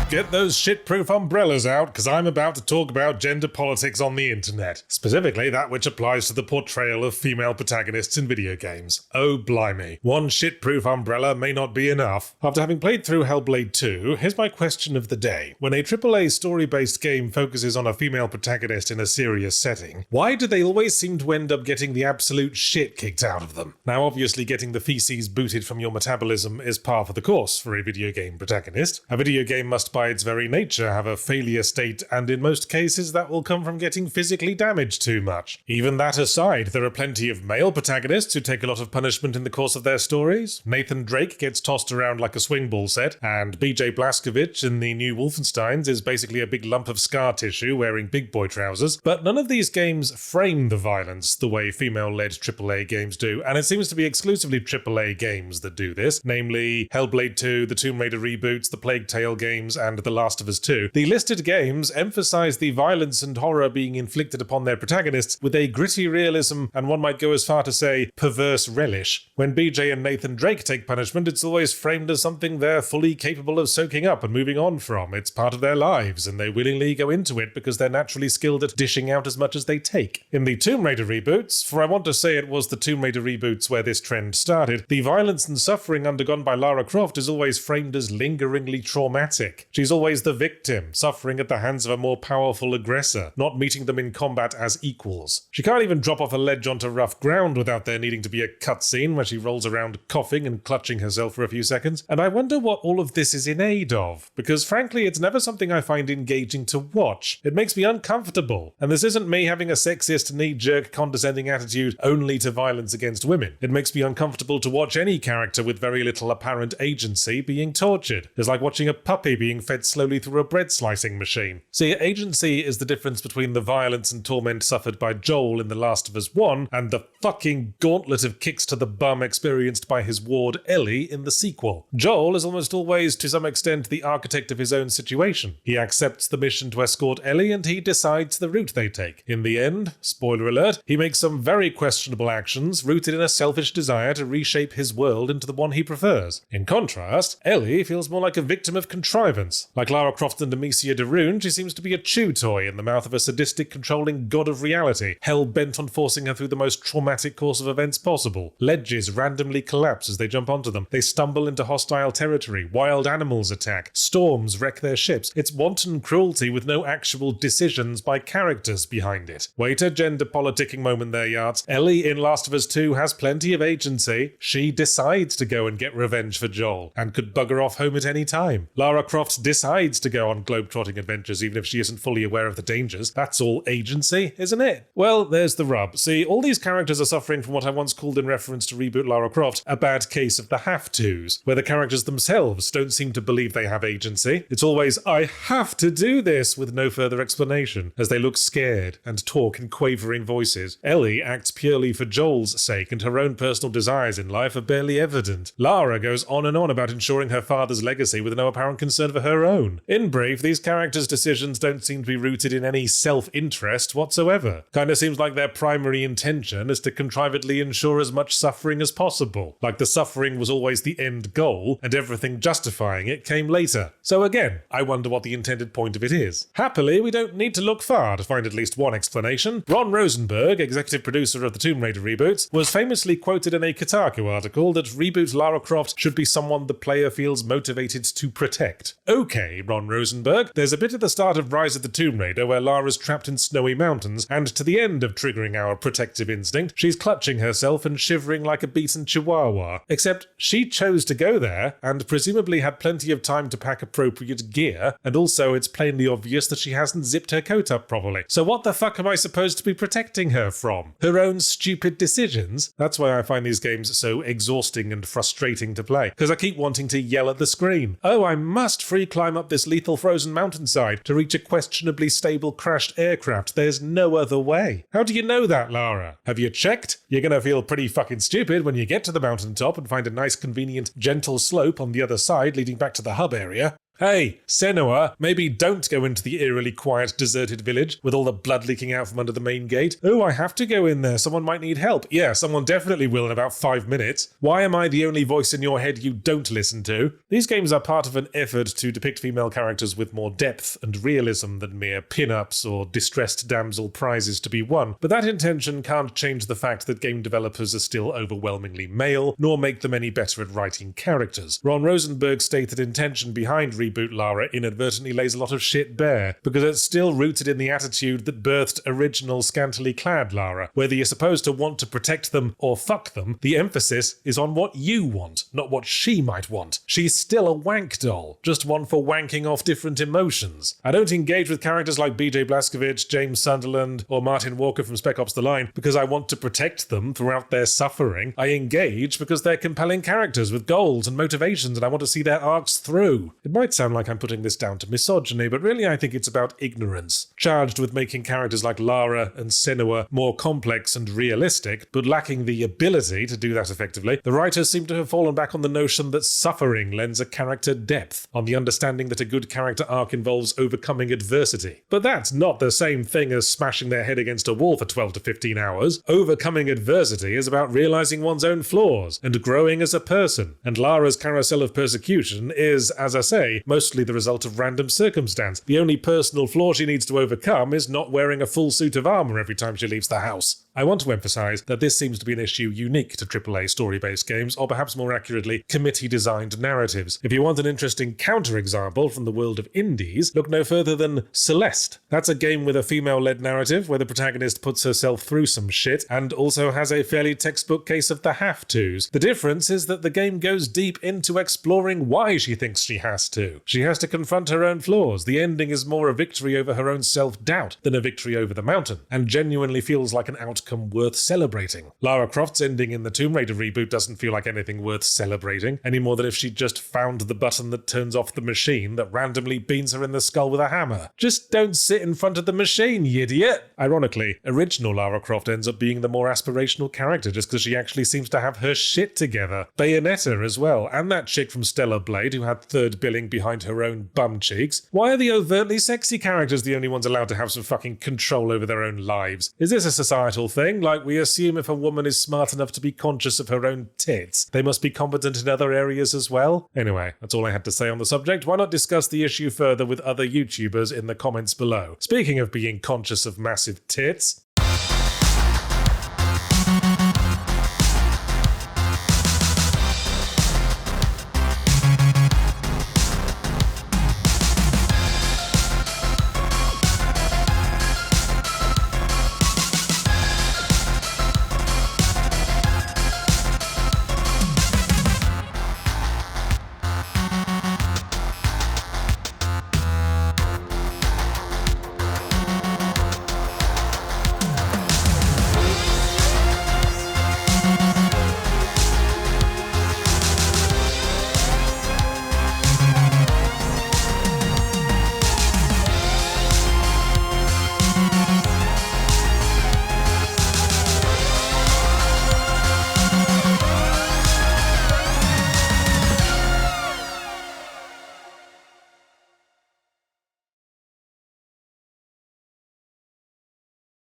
Get those shit-proof umbrellas out, because I'm about to talk about gender politics on the internet. Specifically, that which applies to the portrayal of female protagonists in video games. Oh blimey. One shit-proof umbrella may not be enough. After having played through Hellblade 2, here's my question of the day. When a AAA story-based game focuses on a female protagonist in a serious setting, why do they always seem to end up getting the absolute shit kicked out of them? Now obviously getting the feces booted from your metabolism is par for the course for a video game protagonist. A video game must by its very nature have a failure state, and in most cases that will come from getting physically damaged too much. Even that aside, there are plenty of male protagonists who take a lot of punishment in the course of their stories. Nathan Drake gets tossed around like a swing ball set, and BJ Blazkowicz in the new Wolfensteins is basically a big lump of scar tissue wearing big boy trousers. But none of these games frame the violence the way female-led AAA games do, and it seems to be exclusively AAA games that do this, namely Hellblade 2, the Tomb Raider reboots, the Plague Tale games, and The Last of Us 2. The listed games emphasize the violence and horror being inflicted upon their protagonists with a gritty realism and one might go as far to say perverse relish. When BJ and Nathan Drake take punishment, it's always framed as something they're fully capable of soaking up and moving on from. It's part of their lives, and they willingly go into it because they're naturally skilled at dishing out as much as they take. In the Tomb Raider reboots, for I want to say it was the Tomb Raider reboots where this trend started, the violence and suffering undergone by Lara Croft is always framed as lingeringly traumatic. She's always the victim, suffering at the hands of a more powerful aggressor, not meeting them in combat as equals. She can't even drop off a ledge onto rough ground without there needing to be a cutscene where she rolls around coughing and clutching herself for a few seconds, and I wonder what all of this is in aid of, because frankly it's never something I find engaging to watch. It makes me uncomfortable, and this isn't me having a sexist, knee-jerk, condescending attitude only to violence against women. It makes me uncomfortable to watch any character with very little apparent agency being tortured. It's like watching a puppy being fed slowly through a bread slicing machine. See, agency is the difference between the violence and torment suffered by Joel in The Last of Us 1 and the fucking gauntlet of kicks to the bum experienced by his ward Ellie in the sequel. Joel is almost always, to some extent, the architect of his own situation. He accepts the mission to escort Ellie and he decides the route they take. In the end, spoiler alert, he makes some very questionable actions rooted in a selfish desire to reshape his world into the one he prefers. In contrast, Ellie feels more like a victim of contrivance. Like Lara Croft and Amicia de Rune, she seems to be a chew toy in the mouth of a sadistic, controlling god of reality, hell-bent on forcing her through the most traumatic course of events possible. Ledges randomly collapse as they jump onto them. They stumble into hostile territory. Wild animals attack. Storms wreck their ships. It's wanton cruelty with no actual decisions by characters behind it. Wait a gender politicking moment there, yards. Ellie in Last of Us 2 has plenty of agency. She decides to go and get revenge for Joel, and could bugger off home at any time. Lara Croft decides to go on globe-trotting adventures even if she isn't fully aware of the dangers. That's all agency, isn't it? Well, there's the rub. See, all these characters are suffering from what I once called in reference to reboot Lara Croft, a bad case of the have-tos, where the characters themselves don't seem to believe they have agency. It's always, I have to do this, with no further explanation, as they look scared and talk in quavering voices. Ellie acts purely for Joel's sake, and her own personal desires in life are barely evident. Lara goes on and on about ensuring her father's legacy with no apparent concern for her own. In brief, these characters' decisions don't seem to be rooted in any self-interest whatsoever. Kinda seems like their primary intention is to contrivedly ensure as much suffering as possible. Like the suffering was always the end goal, and everything justifying it came later. So again, I wonder what the intended point of it is. Happily, we don't need to look far to find at least one explanation. Ron Rosenberg, executive producer of the Tomb Raider reboots, was famously quoted in a Kotaku article that reboot Lara Croft should be someone the player feels motivated to protect. Okay, Ron Rosenberg, there's a bit at the start of Rise of the Tomb Raider where Lara's trapped in snowy mountains, and to the end of triggering our protective instinct, she's clutching herself and shivering like a beaten chihuahua. Except she chose to go there, and presumably had plenty of time to pack appropriate gear, and also it's plainly obvious that she hasn't zipped her coat up properly. So what the fuck am I supposed to be protecting her from? Her own stupid decisions? That's why I find these games so exhausting and frustrating to play, because I keep wanting to yell at the screen. Oh, I must free climb up this lethal frozen mountainside to reach a questionably stable crashed aircraft. There's no other way. How do you know that, Lara? Have you checked? You're gonna feel pretty fucking stupid when you get to the mountaintop and find a nice, convenient, gentle slope on the other side leading back to the hub area. Hey, Senua, maybe don't go into the eerily quiet, deserted village with all the blood leaking out from under the main gate. Oh, I have to go in there. Someone might need help. Yeah, someone definitely will in about 5 minutes. Why am I the only voice in your head you don't listen to? These games are part of an effort to depict female characters with more depth and realism than mere pin-ups or distressed damsel prizes to be won, but that intention can't change the fact that game developers are still overwhelmingly male, nor make them any better at writing characters. Ron Rosenberg's stated intention behind Reboot Lara inadvertently lays a lot of shit bare, because it's still rooted in the attitude that birthed original scantily clad Lara. Whether you're supposed to want to protect them or fuck them, the emphasis is on what you want, not what she might want. She's still a wank doll, just one for wanking off different emotions. I don't engage with characters like BJ Blazkowicz, James Sunderland, or Martin Walker from Spec Ops The Line because I want to protect them throughout their suffering. I engage because they're compelling characters with goals and motivations and I want to see their arcs through. It might sound like I'm putting this down to misogyny, but really I think it's about ignorance, charged with making characters like Lara and Senua more complex and realistic, but lacking the ability to do that effectively. The writers seem to have fallen back on the notion that suffering lends a character depth, on the understanding that a good character arc involves overcoming adversity. But that's not the same thing as smashing their head against a wall for 12 to 15 hours. Overcoming adversity is about realizing one's own flaws and growing as a person, and Lara's carousel of persecution is, as I say, mostly the result of random circumstance. The only personal flaw she needs to overcome is not wearing a full suit of armor every time she leaves the house. I want to emphasize that this seems to be an issue unique to AAA story-based games, or perhaps more accurately, committee-designed narratives. If you want an interesting counterexample from the world of indies, look no further than Celeste. That's a game with a female-led narrative where the protagonist puts herself through some shit and also has a fairly textbook case of the have-tos. The difference is that the game goes deep into exploring why she thinks she has to. She has to confront her own flaws. The ending is more a victory over her own self-doubt than a victory over the mountain, and genuinely feels like an outcome worth celebrating. Lara Croft's ending in the Tomb Raider reboot doesn't feel like anything worth celebrating, any more than if she'd just found the button that turns off the machine that randomly beans her in the skull with a hammer. Just don't sit in front of the machine, you idiot! Ironically, original Lara Croft ends up being the more aspirational character just because she actually seems to have her shit together. Bayonetta as well, and that chick from Stellar Blade who had third billing behind her own bum cheeks. Why are the overtly sexy characters the only ones allowed to have some fucking control over their own lives? Is this a societal thing? Like we assume if a woman is smart enough to be conscious of her own tits, they must be competent in other areas as well? Anyway, that's all I had to say on the subject. Why not discuss the issue further with other YouTubers in the comments below? Speaking of being conscious of massive tits,